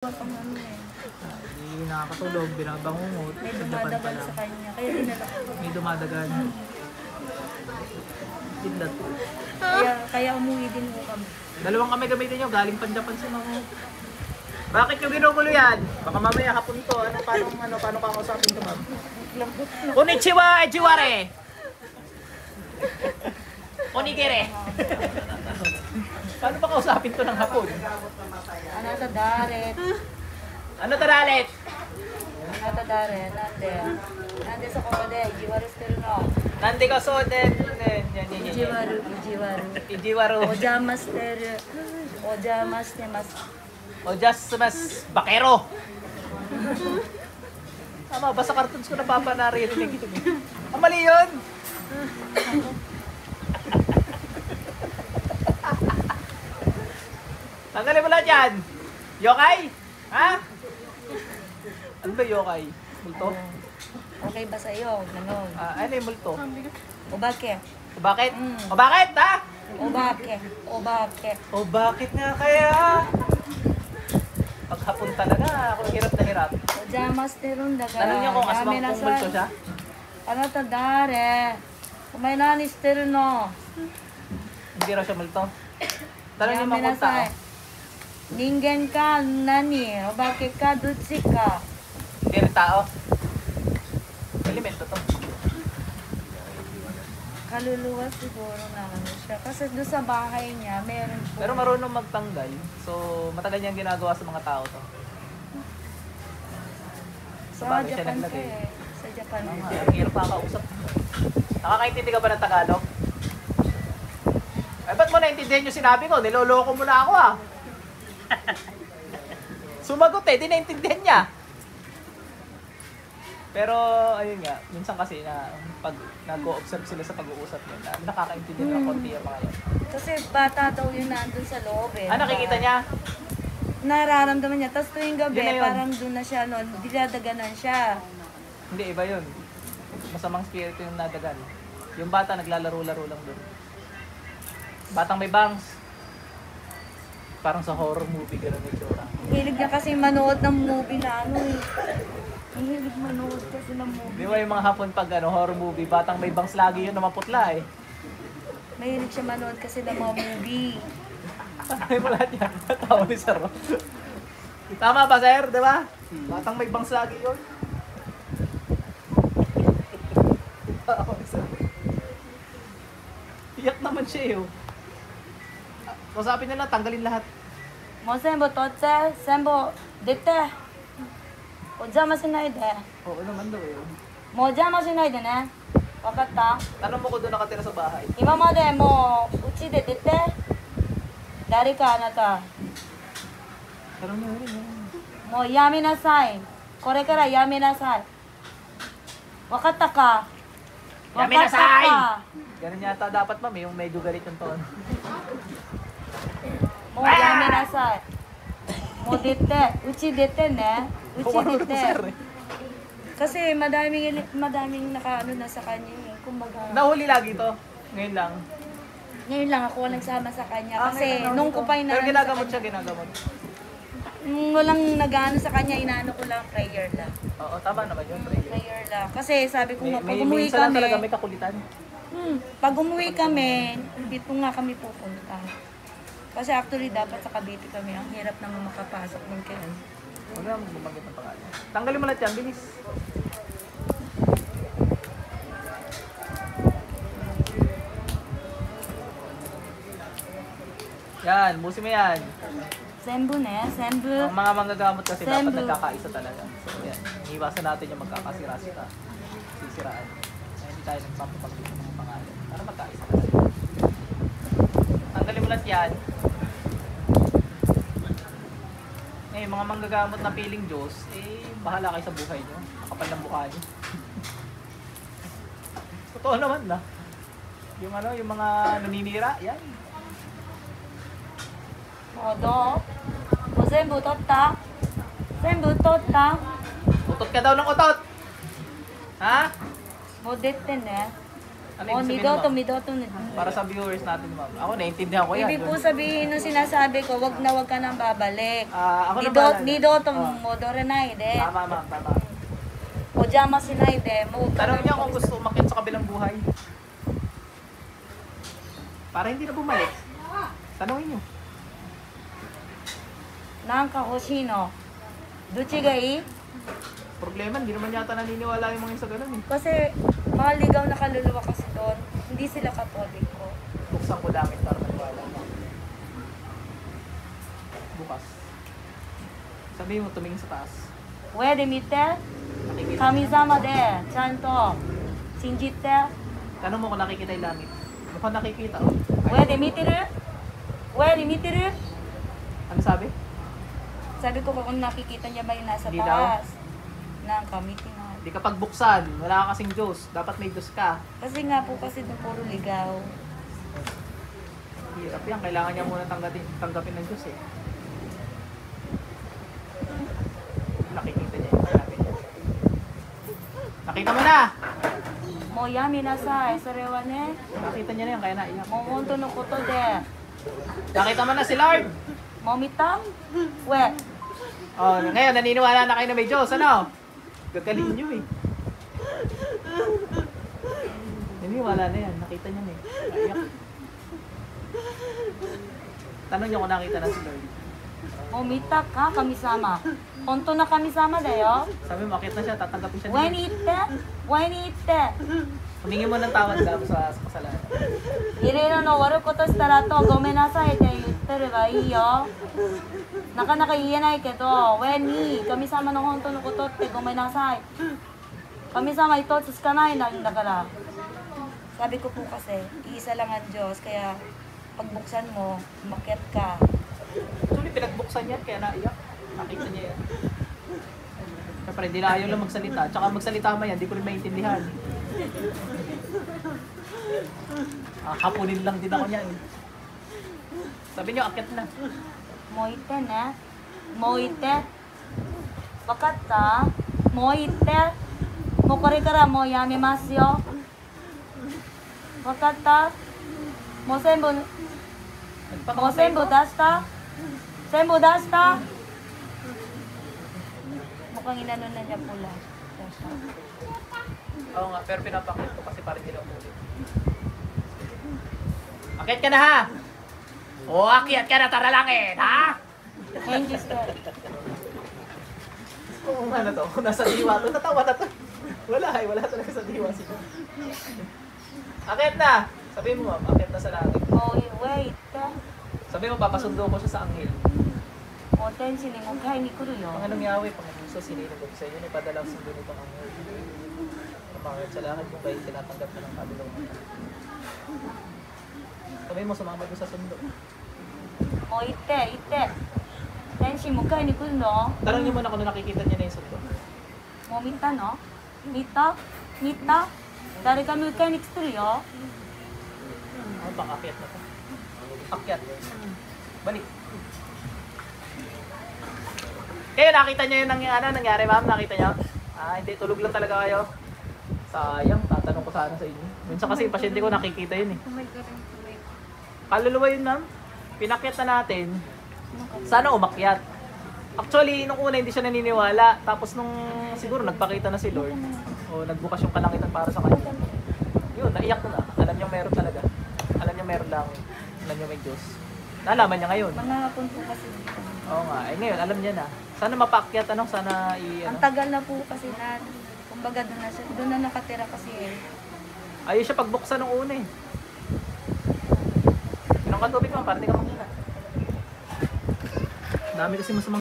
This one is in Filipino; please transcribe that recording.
Pang ano eh. Hindi nakakatulog, binabangungot. May Sa Japan pa dumadagal lang. sa kanya. Kaya dinala ko. May dumadagan. Kidlat. Kaya umuwi din ko kami. Dalawang kami gamitin nyo, galing pan Japan si Mamo. Bakit nyo ginugulo yan? Baka mamaya hapon to. Paano kakausapin to, ma'am? Konnichiwa, ejiware! Onigiri! Paano ba kausapin to ng hapon? Ano sa daret? Ano taralit? Ano sa daret? Nande sa komode. Ijiwaru still no. Nandi ka so den. Ijiwaru. Ijiwaru. Ojama still. Ojama mas. Ojas mas bakero. Tama ba sa cartoons ko napapanarinig ito? Mali yun! Tanggalin mo lang dyan! Yokai? Ha? Ano ba yokai? Multo? Okay ba sa'yo? Ganon. Ano yung multo? O bakit? O bakit? O bakit ha? O bakit? O bakit? O bakit nga kaya? Paghapon talaga, ako hirap na hirap. Ojama still daga. Tanong niyo kung asbang kung multo siya? Ano sa daret? Kumain na ni still no. Hindi raw siya multo. Tanong niyo mga kung tao. Ningen ka, nani? O bakit ka, dutsi ka? Hindi rin tao. Elemento to. Kaluluwa siguro na ano siya. Kasi doon sa bahay niya, meron po. Pero marunong magtanggal. So, matagal niyang ginagawa sa mga tao to. Sa bagay siya Japan ka naglagay. eh. Sa Japan. Ang hirap makakausap. Nakakaintindi ka ba ng Tagalog? Ay, ba't mo naintindihan yung sinabi ko? Niloloko mo na ako ah. Sumagot eh, di naintindihan niya. Pero, ayun nga, minsan kasi na pag nag-o-observe sila sa pag-uusap nila, nakakaintindi ng konti yung mga yan. Kasi bata daw yun nandun sa loob eh. Nakikita niya? Nararamdaman niya. Tapos tuwing gabi, Yun na yun. parang doon na siya, no, dinadaganan siya. Hindi, iba yun. Masamang spirit yung nadagan. Yung bata naglalaro-laro lang doon. Batang may bangs. Parang sa horror movie, gano'n yung tsura. Hilig niya kasi manood ng movie na ano eh. Ang hilig manood kasi ng movie. Di ba yung mga hapon pag horror movie, batang may bangs lagi yun na maputla eh. Mahilig siya manood kasi ng mga movie. Ay mo lahat yan. Tawa ni Sir. Tama ba, Sir? Di ba? Batang may bangs lagi yun. Tawa ni Sir. Iyak naman siya eh. Kausapin nila, tanggalin lahat. Mo senbo totse, senbo dete. Ojama shinai de. Oo naman daw eh. Mo ojama shinai de ne. Wakatta? Tanong mo ko doon nakatira sa bahay. 今までもううちで出て。誰かあなた。 Tanong mo rin eh. もうやめなさい。これからやめなさい。わかったか？ Yami na say! わかったか？ Ganun yata dapat ma'am, yung medyo galit yung tono. もうやめなさい。もう出て、うち出てね。うち出て。Kasi madaming nakaano na sa kanya eh. Kumbaga. Nahuli lagi to. Ngayon lang. Ngayon lang ako nagsama sa kanya. Kasi nung ko pa Pero ginagamot siya, ginagamot. Walang nag-ano sa kanya, inaano ko lang, prayer lang. Oo, tama naman yun, prayer. Prayer lang. Kasi sabi ko nga, pag May umuwi minsan lang kami, talaga may kakulitan. pag umuwi kami, dito nga kami pupunta. Kasi actually, dapat sa Cavite kami. Ang hirap nang makapasok ng kailan. Huwag na magbabanggit ng pangalan. Tanggalin mo lahat yan, bilis. Yan, busi mo yan. Senbu ne, senbu. Ang mga manggagamot kasi dapat Senbu. nagkakaisa talaga. So yan, iiwasan natin yung magkakasira-sira. Sisiraan. Kaya hindi tayo nagpapabanggit ng mga pangalan. Para magkaisa talaga. Tanggalin mo lahat yan. Eh, mga manggagamot na piling Diyos, eh, bahala kayo sa buhay nyo. Kapal ng mukha nyo. Totoo naman na. Yung ano, yung mga naninira, yan. Modo. O senbu totta. Senbu totta. Utot ka daw ng utot. Ha? Mo dete ne. Ano Oh, ibig sabihin, midoto. para sa viewers natin, ma'am. Ako, naiintindihan ko yan. Ibig po sabihin nung sinasabi ko, wag ka nang babalik. Ako na bahala. Nidoto Oh. modore nai de. Tama, ma'am. Tama. Ojama shinai de. Mo Tanong niya kung gusto umakyat sa kabilang buhay. Para hindi na bumalik. Tanongin niyo. Nanka hoshii no. Dochi ga ii? Problema, hindi naman yata naniniwala yung mga yun sa ganun eh. Kasi maligaw na kaluluwa kasi doon. Hindi sila katoliko. Buksan ko langit para maniwala. Bukas. Sabihin mo, tumingin sa taas. Uede mite. Nakikita. Kamisama de. Chanto. Shinjite. Tanong mo kung nakikita yung langit. Mukhang nakikita. Oh. Uede mitiru? Uede mitiru? Ano sabi? Sabi ko kung nakikita niya ba yung nasa Hindi daw. taas. Nanka meeting na. Hindi kapag buksan, wala ka kasing Diyos. Dapat may Diyos ka. Kasi nga po kasi doon puro ligaw. Hirap yan. Kailangan niya muna tanggapin ng Diyos eh. Nakikita niya yung kalabi niya. Nakita mo na! Mo yami nasai. Sorewa ne. Nakita niya na yan, kaya naiyak. Mo honto no koto de. Nakita mo na si Lord! Mo mitang? We. Oh, ngayon, naniniwala na kayo na may Diyos. Ano? Gagalin niyo eh. Naniniwala na yan. Nakita niya na eh. Naiyak. Tanong niyo kung nakita na si Lord. Mo mita ka kamisama. Honto na kamisama da yo. Sabi mo, makita siya, tatanggapin siya When niya. itte? When itte? Humingi mo ng tawad daw sa kasalanan. いろいろの悪いことしたらとごめんなさいって言ってればいいよ。なかなか言えないけど、when に神様の本当のことってごめんなさい。神様一つしかないんだから。Sabi ko po kasi, iisa lang ang Diyos, kaya pagbuksan mo, umakyat ka. Actually, pinagbuksan yan, kaya naiyak. Nakita niya yan. Siyempre, hindi na ayaw lang magsalita. Tsaka magsalita man yan, hindi ko rin maintindihan. Hapunin lang din ako niyan. Sabi niyo, akit na. もう言ってね。もう言って。わかった？もう言って。もうこれからもうやめますよ。わかった？もう全部、もう全部出した全部出したmukhang inanon na niya pula. Oo nga, pero pinapakit ko kasi parang hindi na umulit. Akit ka na ha! O, akyat ka na, tara langit, ha? Thank you, sir. Kung ano to, nasa diwa to, natawa na to. Wala talaga sa diwa siya. Akit na! Sabi mo ma'am, akit na sa langit. Oh, wait. Sabi mo, papasundo ko siya sa anghel. お天使に迎えに来るよ。 Ang anong yawi, Panginoon, sininugod sa iyo, ipadala ang sundo nitong anghel. Panginoon, sa lahat kung kayo tinatanggap ka ng kabilongan. Sabi mo, sumama doon sa sundo. もう行って行って天使迎えに来るの Tanong niyo muna kung nakikita niya na yung sundo. もう見たの見た見た誰か迎えに来てるよ Ano bang akyat na to? Akyat. Balik. Kayo, nakita niyo yung nangyari, ma'am? Nakita niyo? Hindi, tulog lang talaga kayo. Sayang, tatanong ko sana sa inyo. Minsan kasi yung pasyente ko nakikita yun eh. Kaluluwa yun, ma'am. Pinakyat na natin. Sana umakyat. Actually, nung una hindi siya naniniwala. Tapos nung siguro nagpakita na si Lord. O nagbukas yung kalangitan para sa kanya. Yun, naiyak na. Alam niya meron talaga. Alam niya meron lang. Alam niya may Diyos. Nalaman niya ngayon. manahapon po kasi dito. Oo nga. Eh ngayon, alam niya na. Sana mapaakyat, ano? Sana Ang tagal na po kasi na kumbaga doon na siya doon na nakatira kasi Ayun siya pagbuksan nung una eh. Inom ka tubig, ma'am, para di ka mahina. Dami kasi masamang